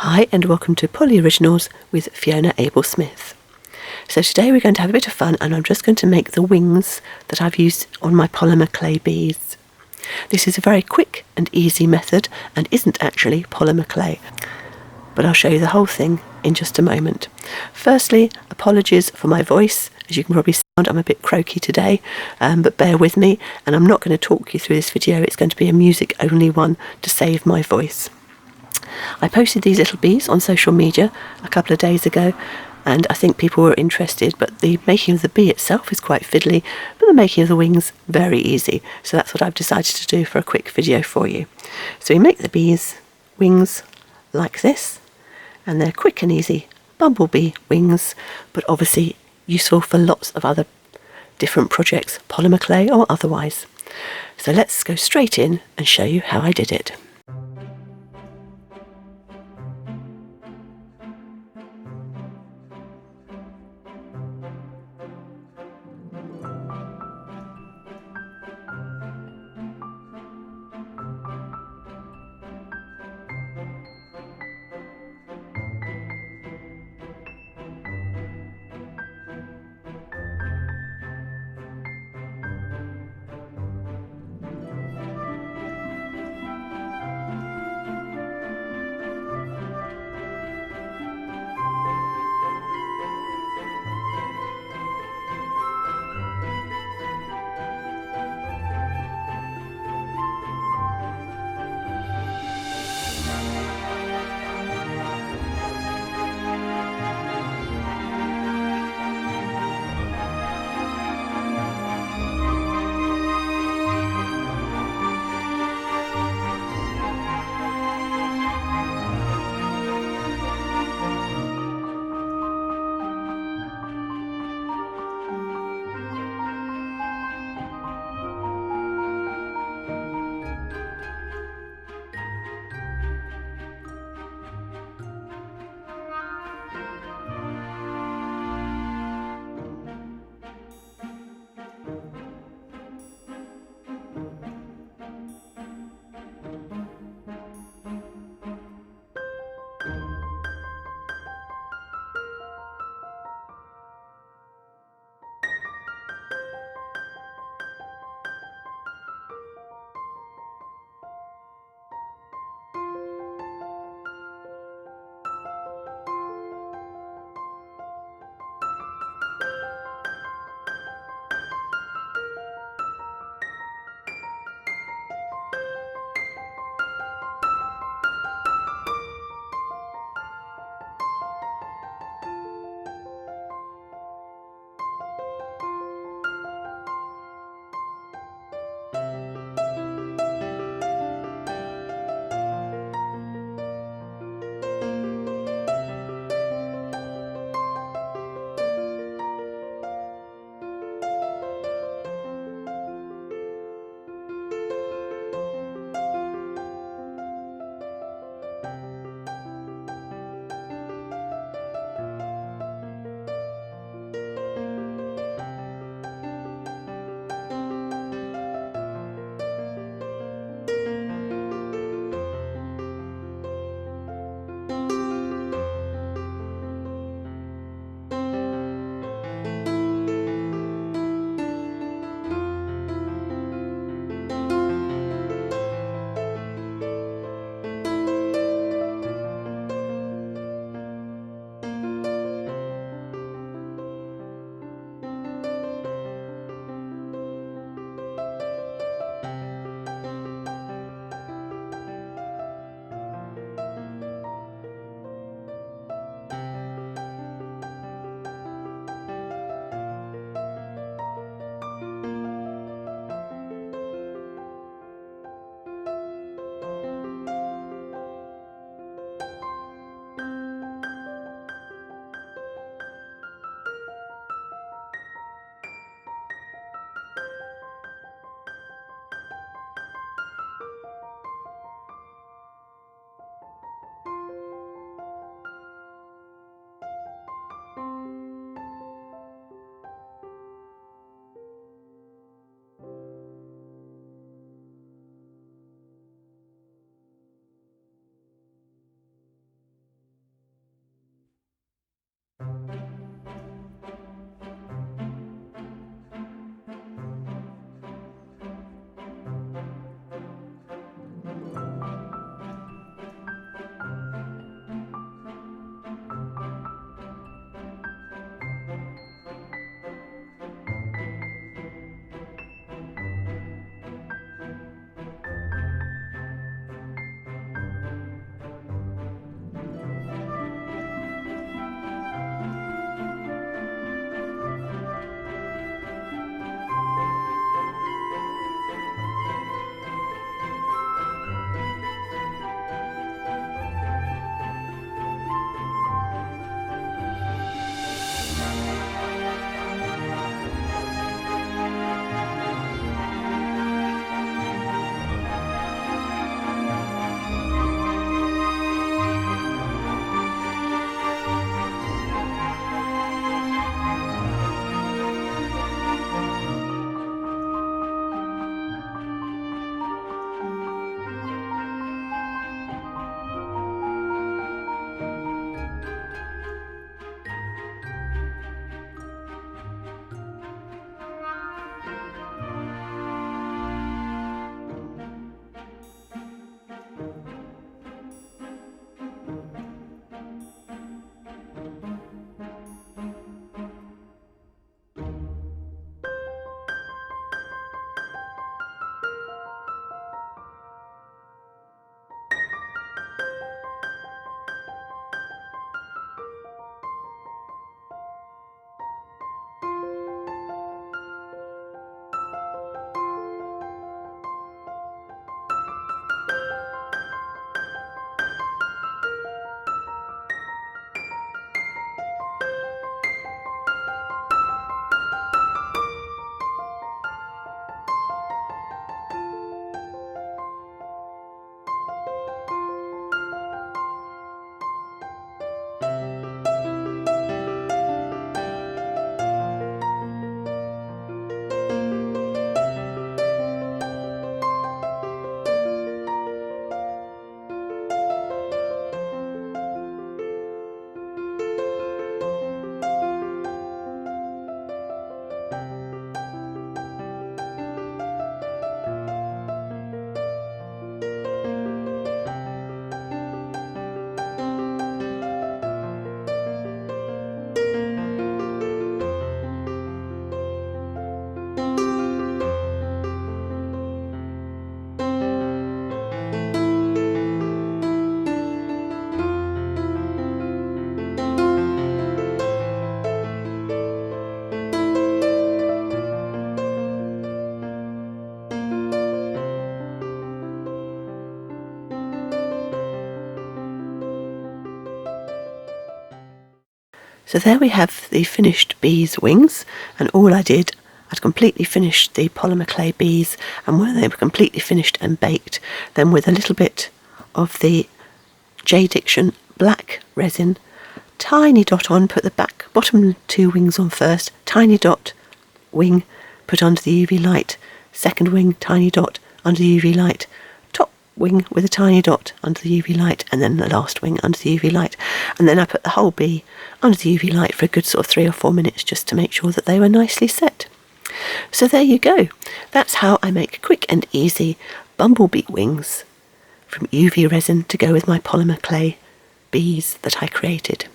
Hi and welcome to PolyOriginals with Fiona Abel-Smith. So today we're going to have a bit of fun and I'm just going to make the wings that I've used on my polymer clay bees. This is a very quick and easy method and isn't actually polymer clay, but I'll show you the whole thing in just a moment. Firstly, apologies for my voice. As you can probably sound, I'm a bit croaky today, but bear with me, and I'm not going to talk you through this video. It's going to be a music only one to save my voice. I posted these little bees on social media a couple of days ago and I think people were interested, but the making of the bee itself is quite fiddly, but the making of the wings very easy. So that's what I've decided to do for a quick video for you. So we make the bees wings like this, and they're quick and easy bumblebee wings, but obviously useful for lots of other different projects, polymer clay or otherwise. So let's go straight in and show you how I did it. So there we have the finished bees' wings, and all I'd completely finished the polymer clay bees, and when they were completely finished and baked, then with a little bit of the JDiction black resin, tiny dot on, put the bottom 2 wings on first, tiny dot wing, put under the UV light, second wing, tiny dot under the UV light, top wing with a tiny dot under the UV light, and then the last wing under the UV light. And then I put the whole bee under the UV light for a good sort of 3 or 4 minutes just to make sure that they were nicely set. So there you go. That's how I make quick and easy bumblebee wings from UV resin to go with my polymer clay bees that I created.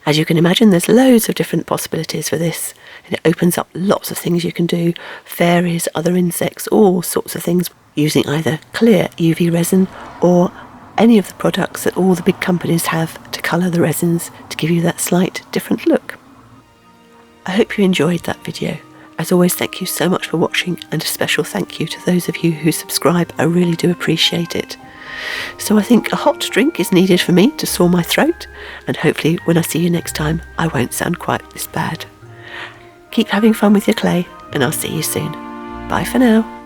As you can imagine, there's loads of different possibilities for this, and it opens up lots of things you can do, fairies, other insects, all sorts of things, using either clear UV resin or any of the products that all the big companies have to colour the resins to give you that slight different look. I hope you enjoyed that video. As always, thank you so much for watching, and a special thank you to those of you who subscribe. I really do appreciate it. So I think a hot drink is needed for me to sore my throat, and hopefully when I see you next time I won't sound quite this bad. Keep having fun with your clay, and I'll see you soon. Bye for now.